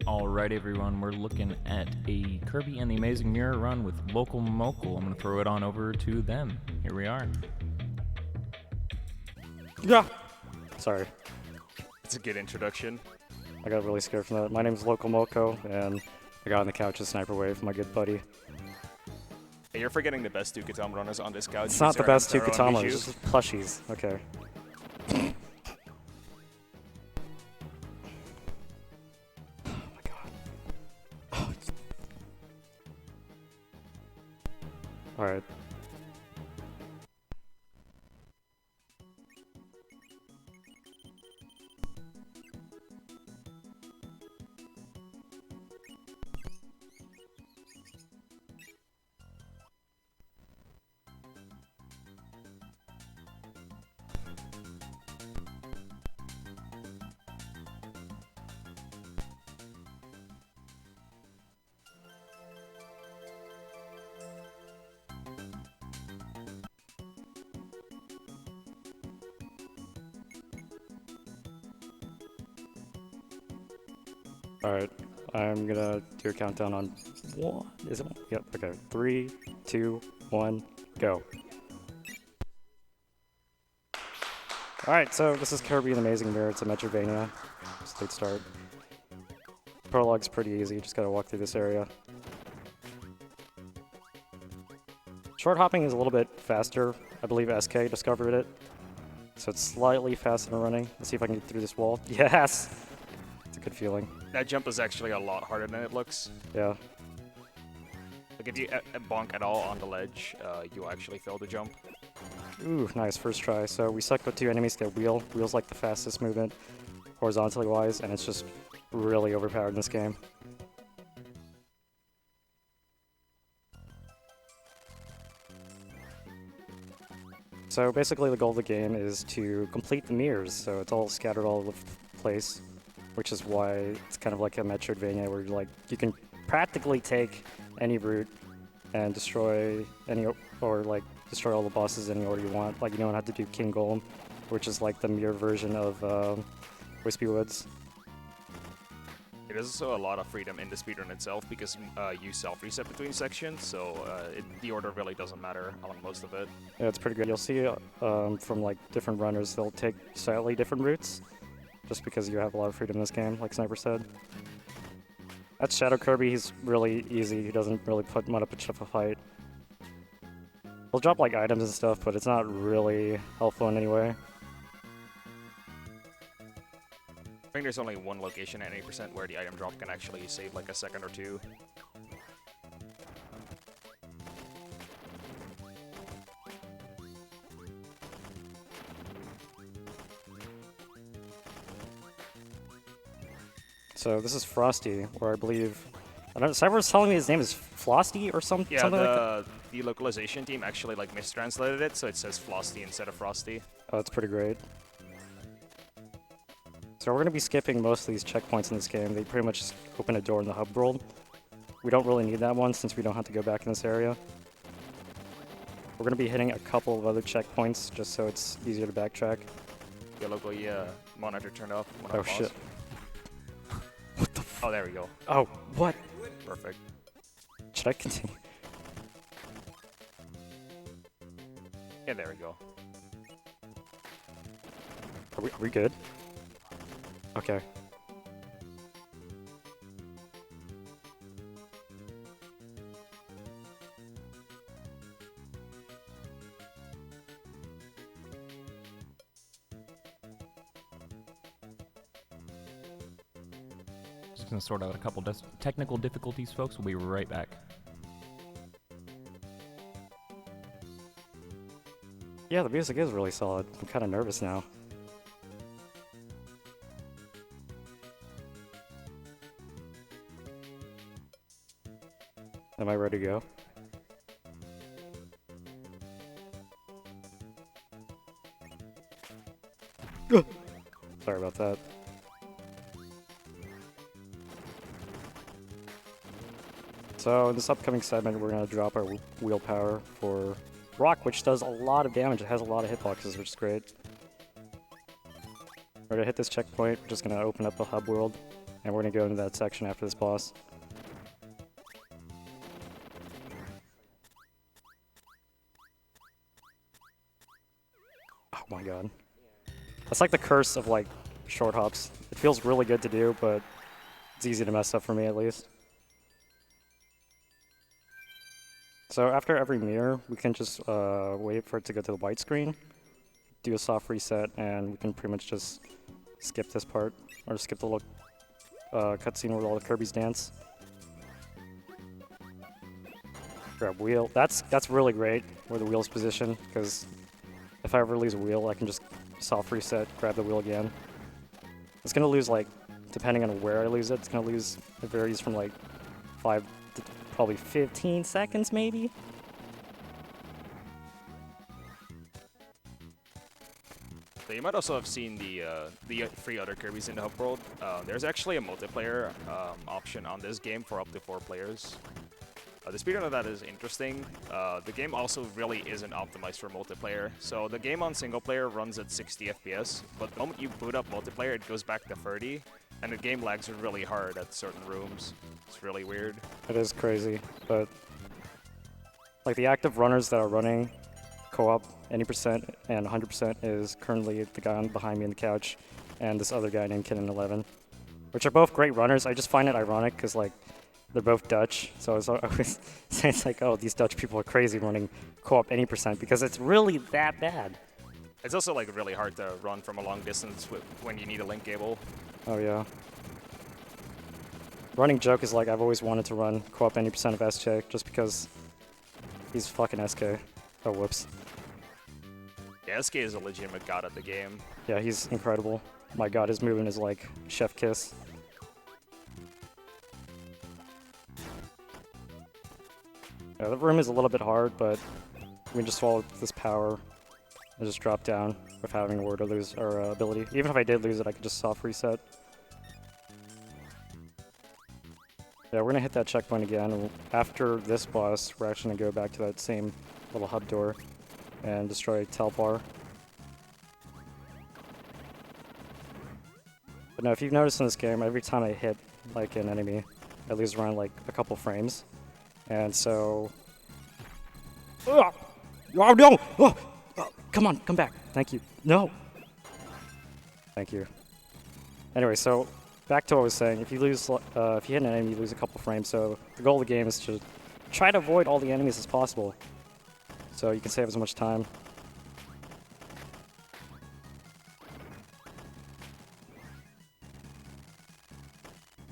Alright everyone, we're looking at a Kirby and the Amazing Mirror run with localmocal. I'm going to throw it on over to them. Here we are. Yeah. Sorry, It's a good introduction. I got really scared from that. My name's localmocal, and I got on the couch with Sniper Wave, my good buddy. Hey, you're forgetting the best two Katama runners on this couch. It's not the best two Katamas, Bijou. it's just plushies. Okay. Oh my god. Oh. Alright. Alright, I'm gonna do a countdown on one. Is it one? Yep, okay. 3, 2, 1, go. Alright, so this is Kirby and the Amazing Mirror. It's a Metroidvania. State start. Prologue's pretty easy, just gotta walk through this area. Short hopping is a little bit faster. I believe SK discovered it. So it's slightly faster than running. Let's see if I can get through this wall. Yes! It's a good feeling. That jump is actually a lot harder than it looks. Yeah. Like if you bonk at all on the ledge, you'll actually fail the jump. Ooh, nice, first try. So we suck with two enemies get wheel. Wheel's like the fastest movement, horizontally wise, and it's just really overpowered in this game. So basically the goal of the game is to complete the mirrors, so it's all scattered all over the place, which is why it's kind of like a Metroidvania where you can practically take any route and destroy any, or like destroy all the bosses any order you want. Like you don't have to do King Golem, which is like the mirror version of Wispy Woods. There's also a lot of freedom in the speedrun itself because you self-reset between sections, so the order really doesn't matter on most of it. Yeah, it's pretty good. You'll see from like different runners, they'll take slightly different routes, just because you have a lot of freedom in this game, like Sniper said. That's Shadow Kirby. He's really easy. He doesn't really put much of a fight. He'll drop like items and stuff, but it's not really helpful in any way. I think there's only one location at 80% where the item drop can actually save like a second or two. So this is Frosty, where I believe... I don't know, Cyber was telling me his name is Flosty or something Yeah, like that? the localization team actually like mistranslated it, so it says Flosty instead of Frosty. Oh, that's pretty great. So we're going to be skipping most of these checkpoints in this game. They pretty much just open a door in the hub world. We don't really need that one since we don't have to go back in this area. We're going to be hitting a couple of other checkpoints just so it's easier to backtrack. Your local monitor turned off. Oh shit. What the f— Oh, there we go. Oh, what? Perfect. Should I continue? Yeah, there we go. Are we good? Okay. Just going to sort out a couple technical difficulties, folks. We'll be right back. Yeah, the music is really solid. I'm kind of nervous now. Am I ready to go? Sorry about that. So in this upcoming segment, we're going to drop our wheel power for Rock, which does a lot of damage. It has a lot of hitboxes, which is great. We're going to hit this checkpoint. We're just going to open up the hub world. and we're gonna go into that section after this boss. Oh my god. That's like the curse of like short hops. It feels really good to do, but it's easy to mess up for me at least. So after every mirror, we can just wait for it to go to the white screen, do a soft reset, and we can pretty much just skip this part, or skip the little cutscene where all the Kirby's dance. Grab wheel. That's really great where the wheel's positioned, because if I ever lose a wheel, I can just soft reset, grab the wheel again. It's gonna lose, like, depending on where I lose it, it's gonna lose, it varies from like 5 to probably 15 seconds maybe. So you might also have seen the 3 other Kirbys in the hub world. There's actually a multiplayer option on this game for up to 4 players. The speedrun of that is interesting. The game also really isn't optimized for multiplayer. So the game on single player runs at 60 FPS, but the moment you boot up multiplayer, it goes back to 30, and the game lags really hard at certain rooms. It's really weird. It is crazy, but like the active runners that are running co-op any percent and 100% is currently the guy behind me on the couch and this other guy named Kitten11, which are both great runners. I just find it ironic because like they're both Dutch, so I was always saying it's like, oh, these Dutch people are crazy running co-op any percent because it's really that bad. It's also like really hard to run from a long distance when you need a link cable. Oh yeah. Running joke is like I've always wanted to run co-op any percent of SJ just because he's fucking SK. Oh whoops. Yeah, SK is a legitimate god at the game. Yeah, he's incredible. My god, his movement is like chef kiss. Yeah, the room is a little bit hard, but we can just swallow this power and just drop down with having a word to lose our ability. Even if I did lose it, I could just soft reset. Yeah, we're gonna hit that checkpoint again, and after this boss, we're actually gonna go back to that same little hub door and destroy Telpar. But now, if you've noticed in this game, every time I hit like an enemy, I lose around like a couple frames. And so... Oh no! Oh, come on, come back. Thank you. No! Thank you. Anyway, so back to what I was saying. If you lose, if you hit an enemy, you lose a couple frames. So the goal of the game is to try to avoid all the enemies as possible, so you can save as much time.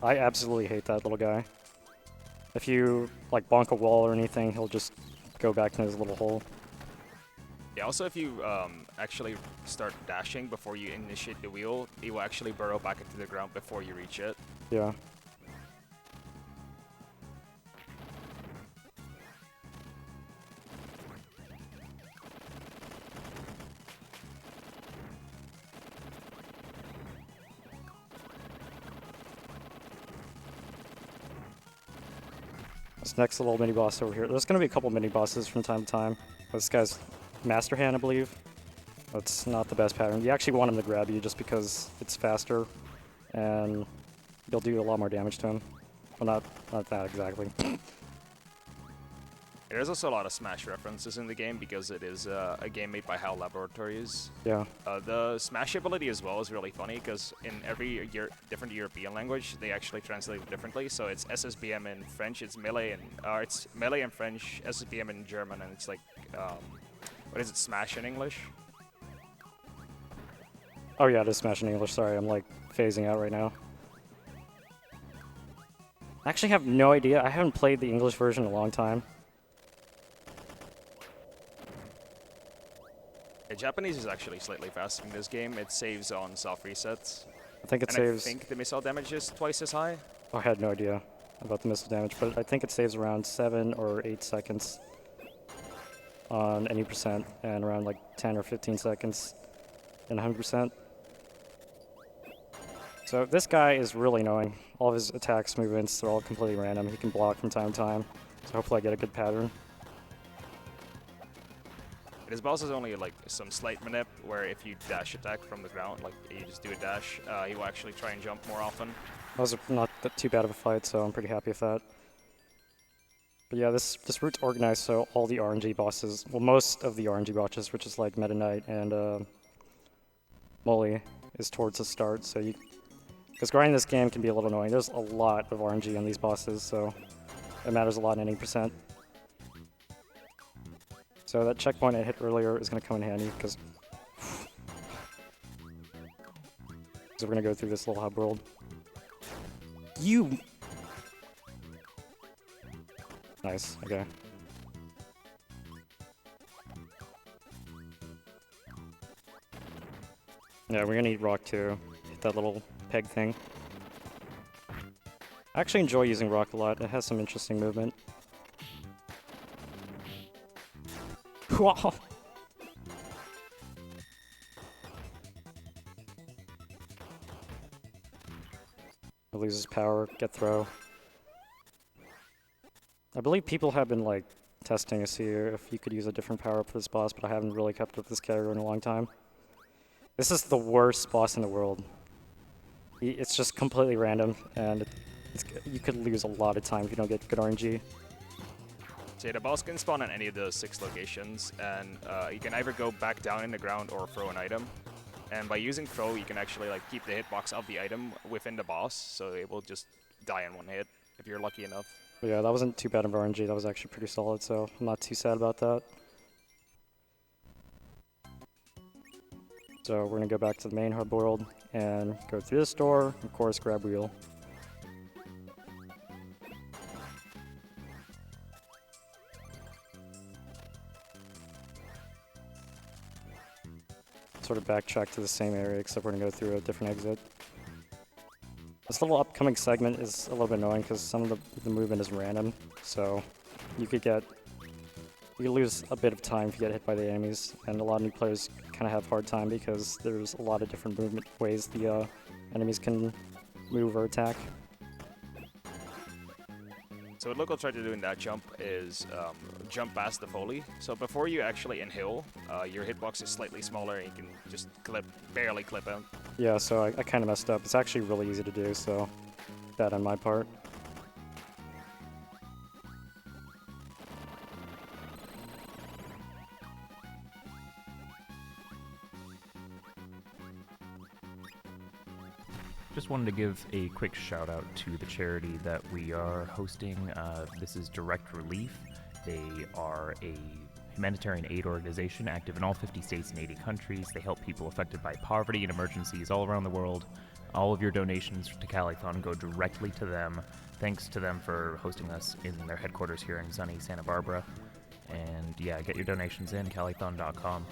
I absolutely hate that little guy. If you like bonk a wall or anything, he'll just go back in his little hole. Yeah, also if you actually start dashing before you initiate the wheel, it will actually burrow back into the ground before you reach it. Yeah. This next little mini boss over here. There's going to be a couple mini bosses from time to time. This guy's Master Hand, I believe. That's not the best pattern. You actually want him to grab you just because it's faster and you'll do a lot more damage to him. Well, not that exactly. There's also a lot of Smash references in the game because it is a game made by HAL Laboratories. Yeah. The Smash ability as well is really funny because in every different European language, they actually translate it differently. So it's SSBM in French, it's melee in French, SSBM in German, and it's like, what is it, Smash in English? Oh yeah, it is Smash in English. Sorry, I'm like phasing out right now. I actually have no idea. I haven't played the English version in a long time. The Japanese is actually slightly faster in this game. It saves on soft resets. I think it and saves... I think the missile damage is twice as high. Oh, I had no idea about the missile damage, but I think it saves around 7 or 8 seconds on any percent, and around like 10 or 15 seconds in 100%. So this guy is really annoying. All of his attacks, movements, they're all completely random. He can block from time to time, so hopefully I get a good pattern. It This boss is only like some slight manip where if you dash attack from the ground, like you just do a dash, he will actually try and jump more often. That was not too bad of a fight, so I'm pretty happy with that. But yeah, this route's organized so all the RNG bosses, well, most of the RNG bosses, which is like Meta Knight and Molly, is towards the start. So because grinding this game can be a little annoying. There's a lot of RNG on these bosses, so it matters a lot in any percent. So that checkpoint I hit earlier is going to come in handy because we're going to go through this little hub world. You! Nice, okay. Yeah, we're gonna need rock too. Hit that little peg thing. I actually enjoy using rock a lot. It has some interesting movement. Wow! It loses power, get throw. I believe people have been like testing to see if you could use a different power up for this boss, but I haven't really kept up with this character in a long time. This is the worst boss in the world. It's just completely random, and you could lose a lot of time if you don't get good RNG. So yeah, the boss can spawn at any of those 6 locations, and you can either go back down in the ground or throw an item. And by using throw, you can actually like keep the hitbox of the item within the boss, so it will just die in one hit if you're lucky enough. But yeah, that wasn't too bad of RNG. That was actually pretty solid, so I'm not too sad about that. So we're gonna go back to the main hub world and go through this door, of course, grab wheel. Sort of backtrack to the same area, except we're gonna go through a different exit. This little upcoming segment is a little bit annoying because some of the movement is random, so you could lose a bit of time if you get hit by the enemies, and a lot of new players kind of have a hard time because there's a lot of different movement ways the enemies can move or attack. So what Local tried to do in that jump is jump past the Foley. So before you actually inhale, your hitbox is slightly smaller and you can just barely clip out. Yeah, so I kind of messed up. It's actually really easy to do, so bad on my part. Just wanted to give a quick shout out to the charity that we are hosting. This is Direct Relief. They are a humanitarian aid organization active in all 50 states and 80 countries. They help people affected by poverty and emergencies all around the world. All of your donations to Calithon go directly to them. Thanks to them for hosting us in their headquarters here in sunny Santa Barbara. And yeah, get your donations in, calithon.com.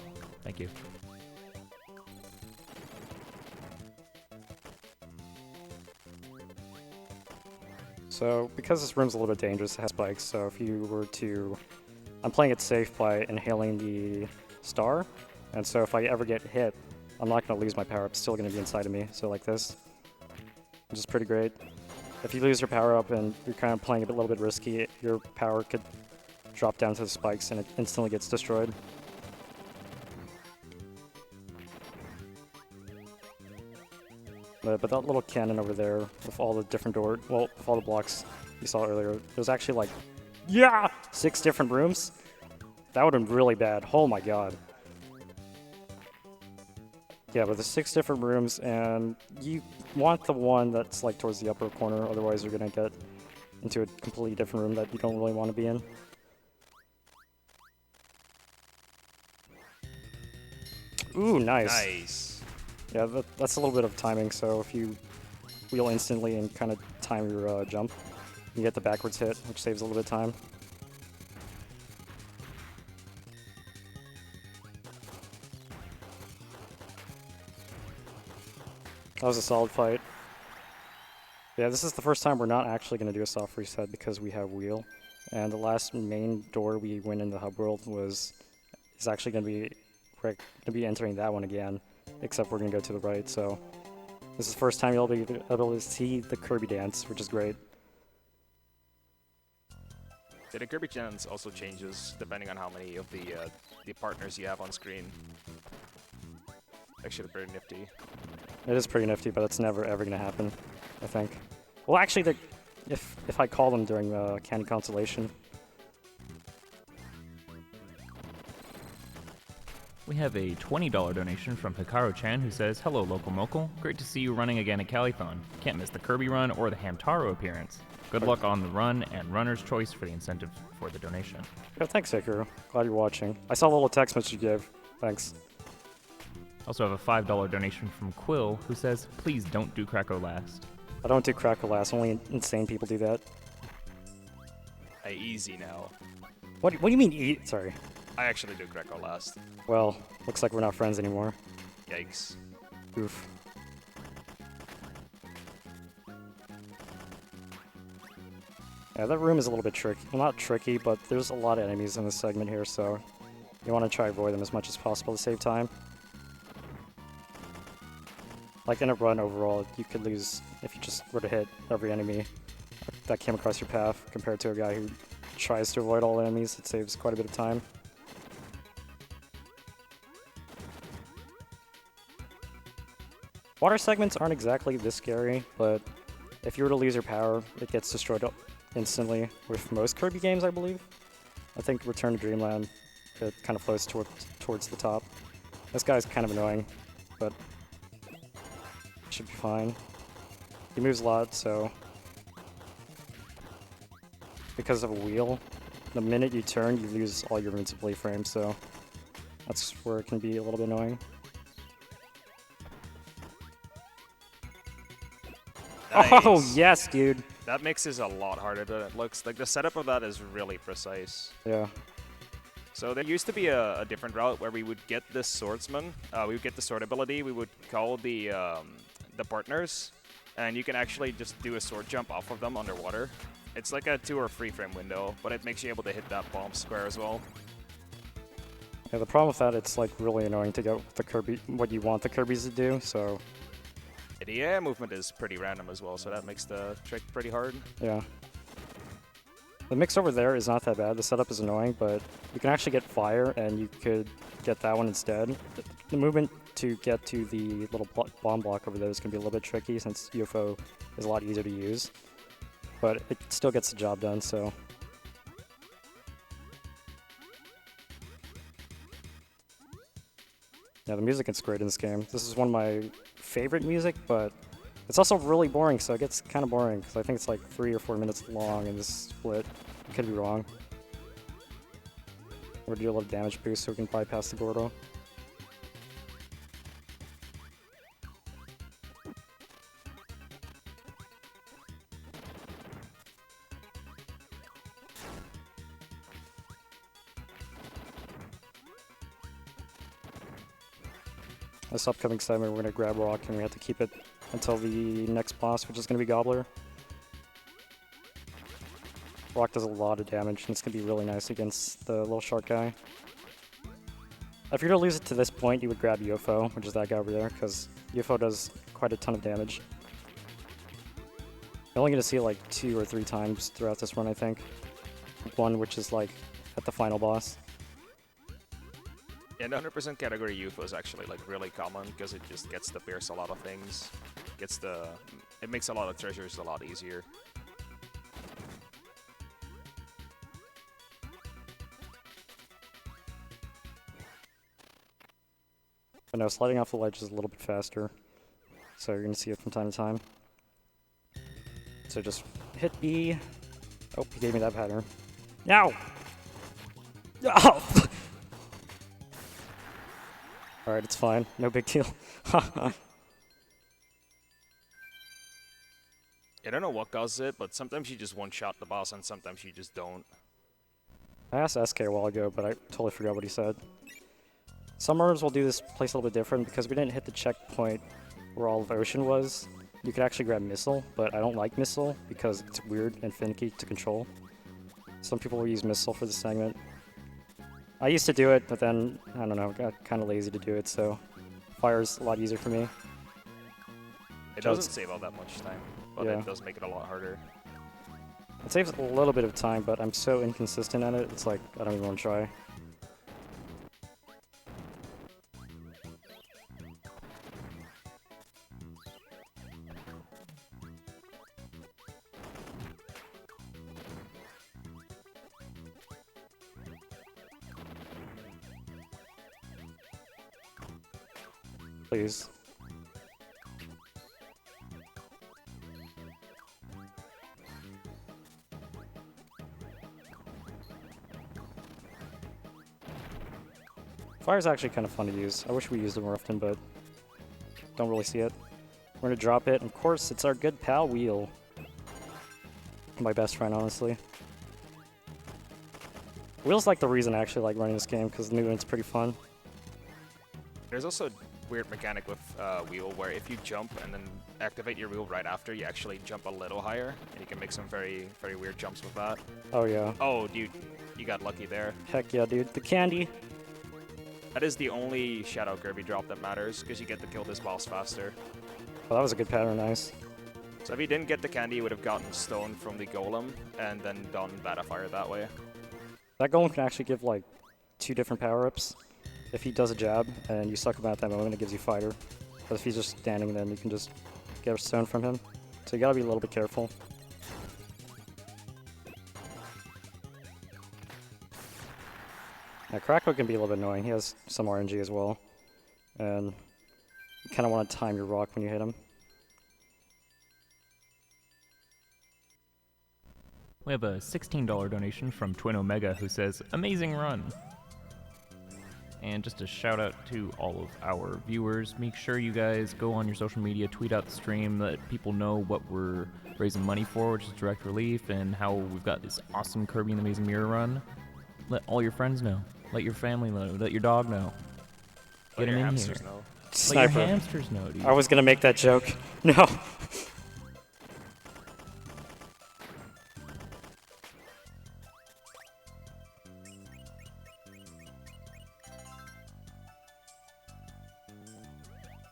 Thank you. So, because this room's a little bit dangerous, it has spikes, so if you were to... I'm playing it safe by inhaling the star, and so if I ever get hit, I'm not going to lose my power up, it's still going to be inside of me, so like this. Which is pretty great. If you lose your power up and you're kind of playing a little bit risky, your power could drop down to the spikes and it instantly gets destroyed. But that little cannon over there with all the different with all the blocks you saw earlier, there's actually like, 6 different rooms? That would have been really bad. Oh my god. Yeah, but there's 6 different rooms, and you want the one that's like towards the upper corner, otherwise you're gonna get into a completely different room that you don't really want to be in. Ooh, nice. Nice. Yeah, that's a little bit of timing, so if you wheel instantly and kind of time your jump, you get the backwards hit, which saves a little bit of time. That was a solid fight. Yeah, this is the first time we're not actually going to do a soft reset because we have wheel. And the last main door we went in the hub world is actually going to be, we're going to be entering that one again. Except we're going to go to the right, so this is the first time you'll be able to see the Kirby dance, which is great. The Kirby chance also changes depending on how many of the partners you have on screen. Actually, pretty nifty. It is pretty nifty, but it's never ever gonna happen, I think. Well, actually, if I call them during the Candy Constellation. We have a $20 donation from Hikaru-chan who says, "Hello, localmocal. Great to see you running again at Calithon. Can't miss the Kirby run or the Hamtaro appearance. Good luck on the run and runner's choice for the incentive for the donation." Yeah, thanks, Hikaru. Glad you're watching. I saw the little text message you gave. Thanks. Also have a $5 donation from Quill who says, "Please don't do Krakow last." I don't do Crackle last. Only insane people do that. Hey, easy now. What do you mean eat? Sorry. I actually do Greco last. Well, looks like we're not friends anymore. Yikes. Oof. Yeah, that room is a little bit tricky. Well, not tricky, but there's a lot of enemies in this segment here, so you want to try avoid them as much as possible to save time. Like in a run overall, you could lose if you just were to hit every enemy that came across your path, compared to a guy who tries to avoid all enemies. It saves quite a bit of time. Water segments aren't exactly this scary, but if you were to lose your power, it gets destroyed instantly with most Kirby games, I believe. I think Return to Dreamland, it kind of floats towards the top. This guy's kind of annoying, but should be fine. He moves a lot, so because of a wheel, the minute you turn, you lose all your invincibility frames, so that's where it can be a little bit annoying. Nice. Oh, yes, dude. That mix is a lot harder than it looks. Like, the setup of that is really precise. Yeah. So there used to be a different route where we would get this swordsman, we would get the sword ability, we would call the partners, and you can actually just do a sword jump off of them underwater. It's like a 2 or 3 frame window, but it makes you able to hit that bomb square as well. Yeah, the problem with that, it's like really annoying to get the Kirby, what you want the Kirbys to do, so The air movement is pretty random as well, so that makes the trick pretty hard. yeah. The mix over there is not that bad. The setup is annoying, but you can actually get fire, and you could get that one instead. The movement to get to the little bomb block over there is going to be a little bit tricky, since UFO is a lot easier to use. But it still gets the job done, so... Yeah, the music is great in this game. This is one of my favorite music, but it's also really boring, so it gets kind of boring, because I think it's like 3 or 4 minutes long in this split. I could be wrong. We're gonna do a little damage boost so we can bypass the Gordo. This upcoming segment, we're going to grab Rock, and we have to keep it until the next boss, which is going to be Gobbler. Rock does a lot of damage, and it's going to be really nice against the little shark guy. If you're going to lose it to this point, you would grab UFO, which is that guy over there, because UFO does quite a ton of damage. You're only going to see it like 2 or 3 times throughout this run, I think. One, which is like at the final boss. Yeah, the 100% category UFO is actually like really common because it just gets to pierce a lot of things. It makes a lot of treasures a lot easier. But no, sliding off the ledge is a little bit faster, so you're going to see it from time to time. So just hit B. Oh, he gave me that pattern. Now! Oh! Alright, it's fine. No big deal. I don't know what causes it, but sometimes you just one-shot the boss and sometimes you just don't. I asked SK a while ago, but I totally forgot what he said. Some runners will do this place a little bit different because we didn't hit the checkpoint where all of Ocean was. You could actually grab Missile, but I don't like Missile because it's weird and finicky to control. Some people will use Missile for the segment. I used to do it, but then, I don't know, got kind of lazy to do it, so Fire's a lot easier for me. It doesn't save all that much time, but Yeah. it does make it a lot harder. It saves a little bit of time, but I'm so inconsistent at it, it's like, I don't even want to try. Please. Fire's actually kind of fun to use. I wish we used it more often, but don't really see it. We're gonna drop it. Of course, it's our good pal Wheel. My best friend, honestly. Wheel's like the reason I actually like running this game, because the movement's pretty fun. There's also a weird mechanic with wheel where if you jump and then activate your wheel right after, you actually jump a little higher, and you can make some very, very weird jumps with that. Oh yeah. Oh, dude, you got lucky there. Heck yeah, dude. The candy. That is the only Shadow Kirby drop that matters, because you get to kill this boss faster. Well, that was a good pattern, nice. So if you didn't get the candy, you would have gotten Stone from the Golem, and then done Bata Fire that way. That golem can actually give like 2 different power-ups. If he does a jab and you suck him out at that moment, it gives you fighter. But if he's just standing, then you can just get a stone from him. So you gotta be a little bit careful. Now Krako can be a little bit annoying. He has some RNG as well. And you kind of want to time your rock when you hit him. We have a $16 donation from Twin Omega who says, "Amazing run." And just a shout out to all of our viewers. Make sure you guys go on your social media, tweet out the stream, let people know what we're raising money for, which is Direct Relief, and how we've got this awesome Kirby and the Amazing Mirror run. Let all your friends know. Let your family know. Let your dog know. Get him in here. Know. Let your hamsters know, dude. I was gonna make that joke. No.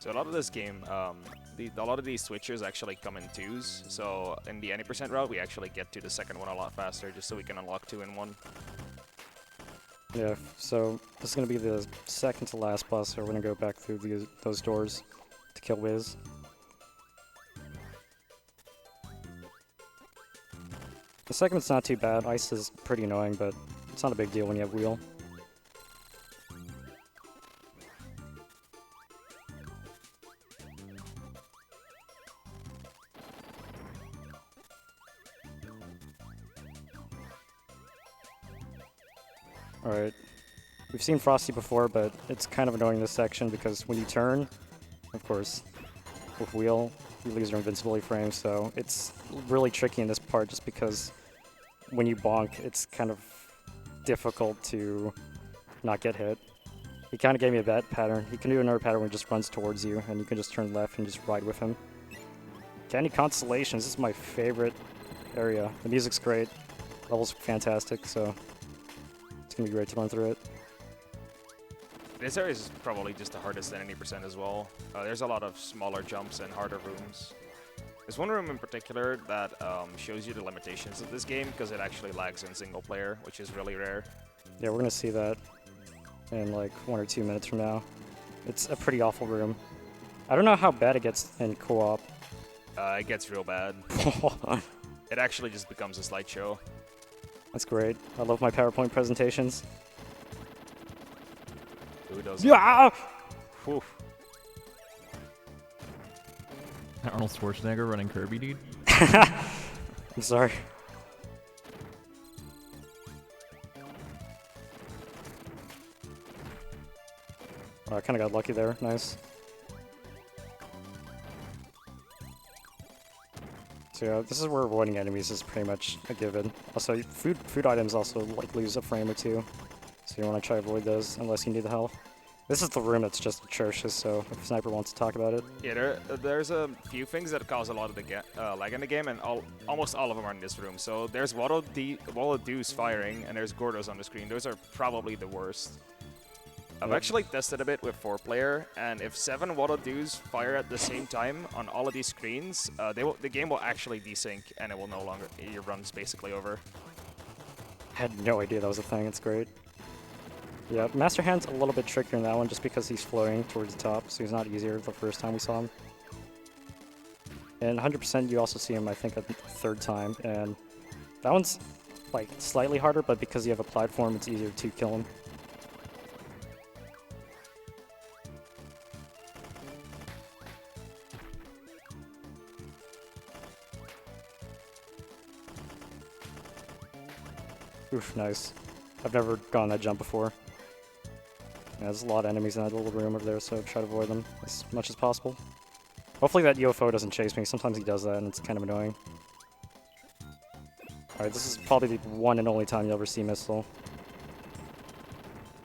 So a lot of this game, a lot of these switchers actually come in 2s. So in the 90% route, we actually get to the second one a lot faster, just so we can unlock 2 in 1. Yeah, so this is going to be the second to last boss, so we're going to go back through those doors to kill Wiz. The segment's not too bad. Ice is pretty annoying, but it's not a big deal when you have Wheel. Alright, we've seen Frosty before, but it's kind of annoying this section because when you turn, of course, with Wheel, you lose your invincibility frame, so it's really tricky in this part just because when you bonk, it's kind of difficult to not get hit. He kind of gave me a bad pattern. He can do another pattern where he just runs towards you, and you can just turn left and just ride with him. Candy Constellations, this is my favorite area. The music's great, level's fantastic, so it's gonna be great to run through it. This area is probably just the hardest at 90% as well. There's a lot of smaller jumps and harder rooms. There's one room in particular that shows you the limitations of this game because it actually lags in single player, which is really rare. Yeah, we're gonna see that in like 1 or 2 minutes from now. It's a pretty awful room. I don't know how bad it gets in co-op. It gets real bad. It actually just becomes a slideshow. That's great. I love my PowerPoint presentations. Who doesn't? Yeah! Whew. Arnold Schwarzenegger running Kirby, dude. I'm sorry. Oh, I kind of got lucky there. Nice. So yeah, this is where avoiding enemies is pretty much a given. Also, food items also like lose a frame or 2, so you want to try to avoid those unless you need the health. This is the room that's just atrocious, so if Sniper wants to talk about it. Yeah, there's a few things that cause a lot of the lag in the game, and almost all of them are in this room. So there's Wall of Deuce firing, and there's Gordos on the screen. Those are probably the worst. I've actually tested a bit with 4-player, and if 7 Waddle-Doos fire at the same time on all of these screens, the game will actually desync, and it will no longer, your run's basically over. I had no idea that was a thing. It's great. Yeah, Master Hand's a little bit trickier in that one just because he's floating towards the top, so he's not easier the first time we saw him. And 100% you also see him, I think, a third time, and that one's like slightly harder, but because you have a platform, it's easier to kill him. Oof, nice. I've never gone that jump before. Yeah, there's a lot of enemies in that little room over there, so try to avoid them as much as possible. Hopefully that UFO doesn't chase me. Sometimes he does that, and it's kind of annoying. Alright, this is probably the one and only time you'll ever see Missile.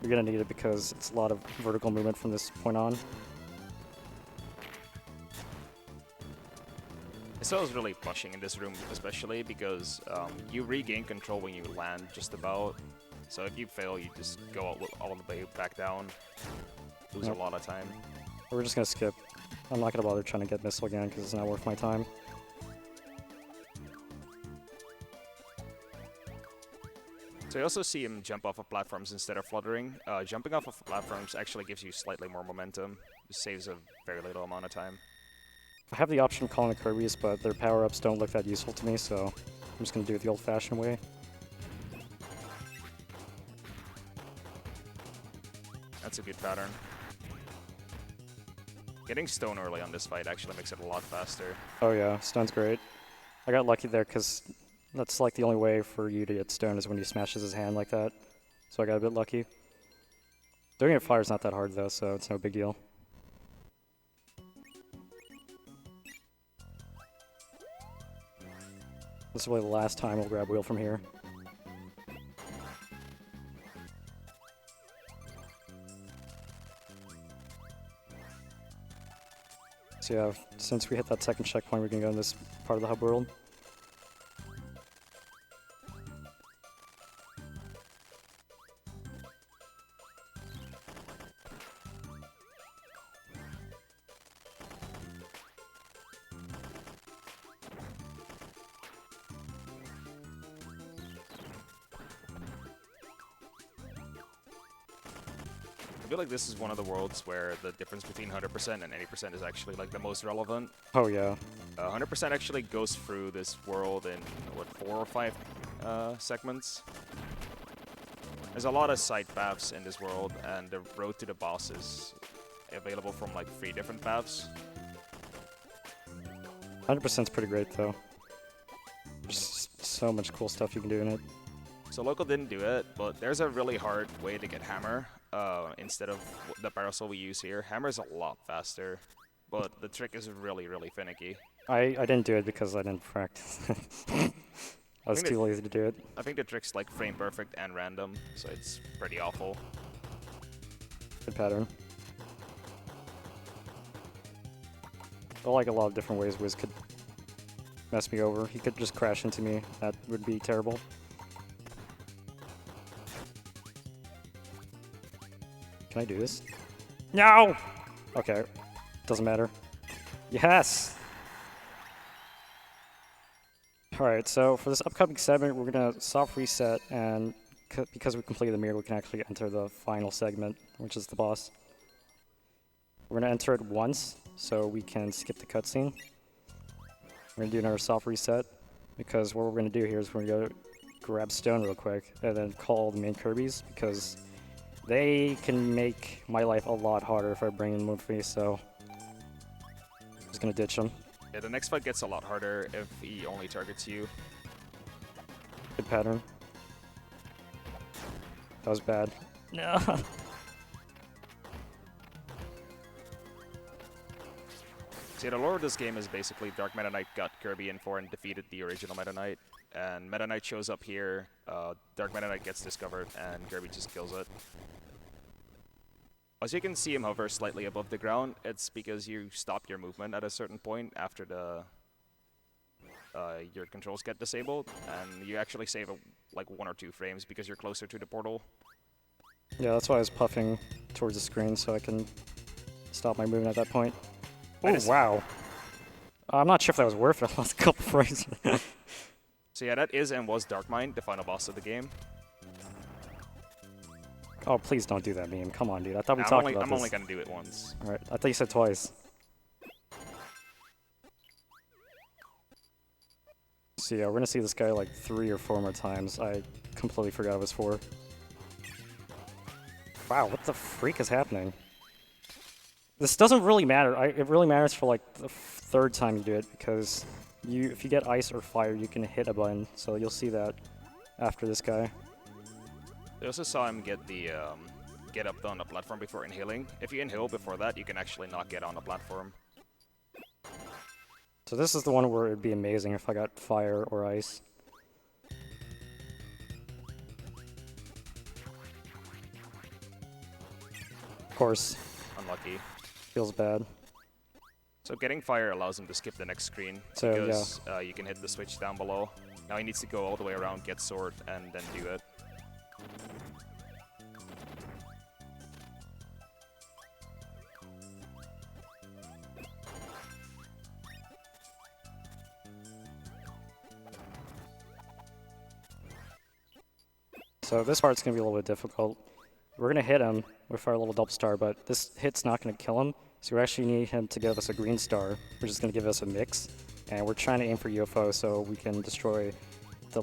You're gonna need it because it's a lot of vertical movement from this point on. Missile is really pushing in this room, especially because you regain control when you land just about. So if you fail, you just go all the way back down. Lose a lot of time. We're just gonna skip. I'm not gonna bother trying to get Missile again because it's not worth my time. So you also see him jump off of platforms instead of fluttering. Jumping off of platforms actually gives you slightly more momentum. It saves a very little amount of time. I have the option of calling the Kirby's, but their power-ups don't look that useful to me, so I'm just gonna do it the old-fashioned way. That's a good pattern. Getting stone early on this fight actually makes it a lot faster. Oh yeah, stone's great. I got lucky there because that's like the only way for you to get stone is when he smashes his hand like that. So I got a bit lucky. Doing it fire is not that hard though, so it's no big deal. This is really the last time we'll grab wheel from here. So yeah, since we hit that second checkpoint, we can go in this part of the hub world. I feel like this is one of the worlds where the difference between 100% and 80% is actually like the most relevant. Oh yeah. 100% actually goes through this world in, what, 4 or 5 segments? There's a lot of side paths in this world, and the road to the boss is available from like 3 different paths. 100% is pretty great though. There's so much cool stuff you can do in it. So Local didn't do it, but there's a really hard way to get Hammer instead of the parasol we use here. Hammer's a lot faster, but the trick is really, really finicky. I didn't do it because I didn't practice. I was too lazy to do it. I think the trick's like frame perfect and random, so it's pretty awful. Good pattern. I like a lot of different ways Wiz could mess me over. He could just crash into me. That would be terrible. Can I do this? No! Okay. Doesn't matter. Yes! Alright, so for this upcoming segment, we're gonna soft reset, and because we completed the mirror, we can actually enter the final segment, which is the boss. We're gonna enter it once, so we can skip the cutscene. We're gonna do another soft reset, because what we're gonna do here is we're gonna go grab stone real quick, and then call the main Kirby's, because they can make my life a lot harder if I bring in Moonface, so I'm just gonna ditch them. Yeah, the next fight gets a lot harder if he only targets you. Good pattern. That was bad. No. See, the lore of this game is basically Dark Meta Knight got Kirby in 4 and defeated the original Meta Knight. And Meta Knight shows up here, Dark Meta Knight gets discovered, and Kirby just kills it. As you can see him hover slightly above the ground, it's because you stop your movement at a certain point after your controls get disabled, and you actually save like 1 or 2 frames because you're closer to the portal. Yeah, that's why I was puffing towards the screen so I can stop my movement at that point. Oh, wow. I'm not sure if that was worth it. I lost a couple frames. So yeah, that is and was Darkmind, the final boss of the game. Oh, please don't do that meme. Come on, dude. I thought we talked about this. I'm only gonna do it once. Alright, I thought you said twice. So yeah, we're gonna see this guy like 3 or 4 more times. I completely forgot it was 4. Wow, what the freak is happening? This doesn't really matter. It really matters for like the 3rd time you do it, because if you get ice or fire, you can hit a button. So you'll see that after this guy. I also saw him get the get up on the platform before inhaling. If you inhale before that, you can actually not get on the platform. So this is the one where it'd be amazing if I got fire or ice. Of course, Unlucky. feels bad. So getting fire allows him to skip the next screen So, because you can hit the switch down below. Now he needs to go all the way around, get sword, and then do it. So this part's going to be a little bit difficult. We're going to hit him with our little double star, but this hit's not going to kill him. So we actually need him to give us a green star, which is going to give us a mix. And we're trying to aim for UFO so we can destroy the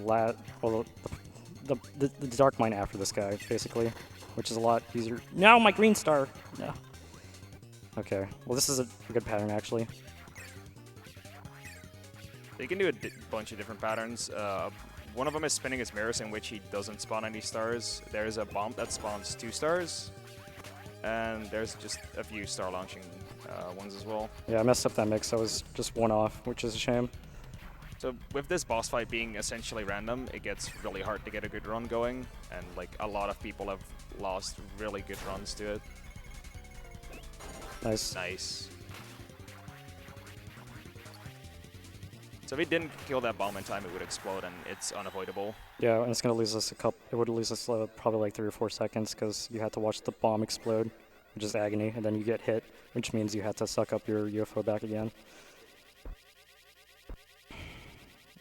dark mine after this guy, basically, which is a lot easier. No, my green star! No. Okay, well this is a good pattern, actually. So you can do a bunch of different patterns. One of them is spinning his mirrors, in which he doesn't spawn any stars. There's a bomb that spawns 2 stars. And there's just a few star launching ones as well. Yeah, I messed up that mix. I was just 1 off, which is a shame. So with this boss fight being essentially random, it gets really hard to get a good run going. And like a lot of people have lost really good runs to it. Nice. Nice. So if he didn't kill that bomb in time, it would explode, and it's unavoidable. Yeah, and it's gonna lose us a couple. It would lose us probably like 3 or 4 seconds because you have to watch the bomb explode, which is agony, and then you get hit, which means you have to suck up your UFO back again.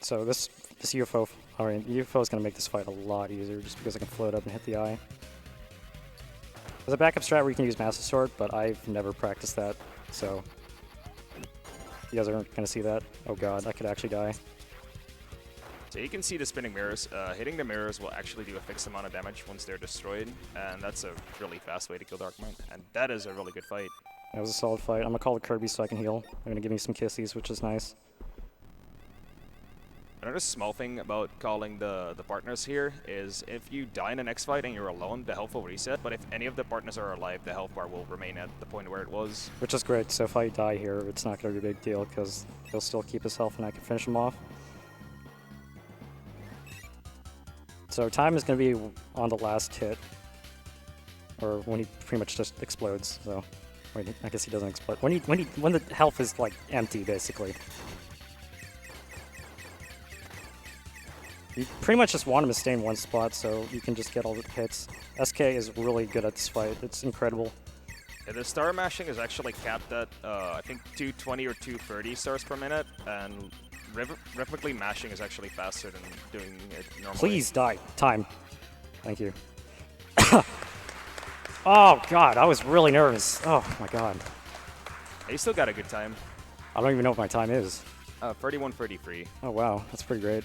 So this UFO, alright, the UFO is gonna make this fight a lot easier just because I can float up and hit the eye. There's a backup strat where you can use Master Sword, but I've never practiced that, so you guys aren't gonna see that. Oh god, I could actually die. So you can see the spinning mirrors. Hitting the mirrors will actually do a fixed amount of damage once they're destroyed, and that's a really fast way to kill Darkmind. And that is a really good fight. That was a solid fight. I'm gonna call the Kirby so I can heal. They're gonna give me some kissies, which is nice. Another small thing about calling the partners here is if you die in the next fight and you're alone, the health will reset, but if any of the partners are alive, the health bar will remain at the point where it was. Which is great, so if I die here, it's not gonna be a big deal because he'll still keep his health and I can finish him off. So time is gonna be on the last hit, or when he pretty much just explodes. So, wait, I guess he doesn't explode. When the health is like empty, basically. You pretty much just want him to stay in one spot so you can just get all the hits. SK is really good at this fight. It's incredible. Yeah, the star mashing is actually capped at, I think, 220 or 230 stars per minute, and rhythmically mashing is actually faster than doing it normally. Please die. Time. Thank you. Oh god, I was really nervous. Oh my god. Yeah, you still got a good time. I don't even know what my time is. 31:33. Oh wow, that's pretty great.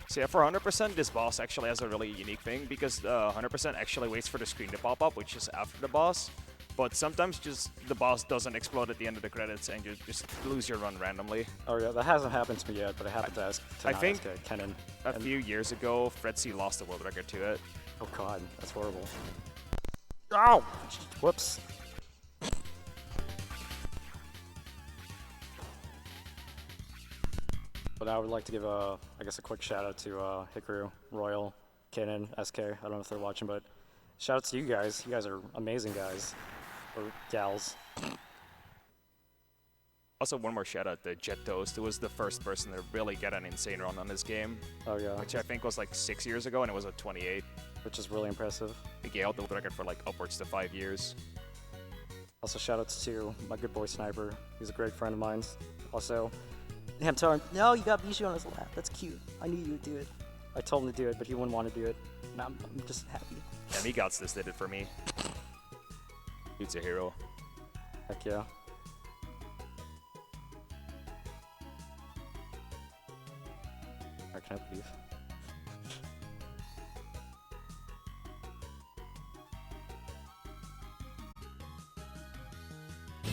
So yeah, for 100%, this boss actually has a really unique thing because 100% actually waits for the screen to pop up, which is after the boss. But sometimes just the boss doesn't explode at the end of the credits and you just lose your run randomly. Oh yeah, that hasn't happened to me yet, but it happened to I think Kennen. A few years ago, Fretzy lost the world record to it. Oh god, that's horrible. Ow! Whoops. But I would like to give I guess a quick shout out to Hikaru, Royal, Kennen, SK. I don't know if they're watching, but shout out to you guys. You guys are amazing guys. Or gals. Also, one more shout out to Jet Toast, who was the first person to really get an insane run on this game. Oh yeah. Which I think was like 6 years ago, and it was a 28. which is really impressive. He held the record for like upwards to 5 years. Also, shoutouts to my good boy Sniper. He's a great friend of mine. Also, I'm telling him, no, you got Bishu on his lap. That's cute. I knew you would do it. I told him to do it, but he wouldn't want to do it. And I'm just happy. Yeah, Migots this did it for me. Dude's a hero. Heck yeah. I can't believe.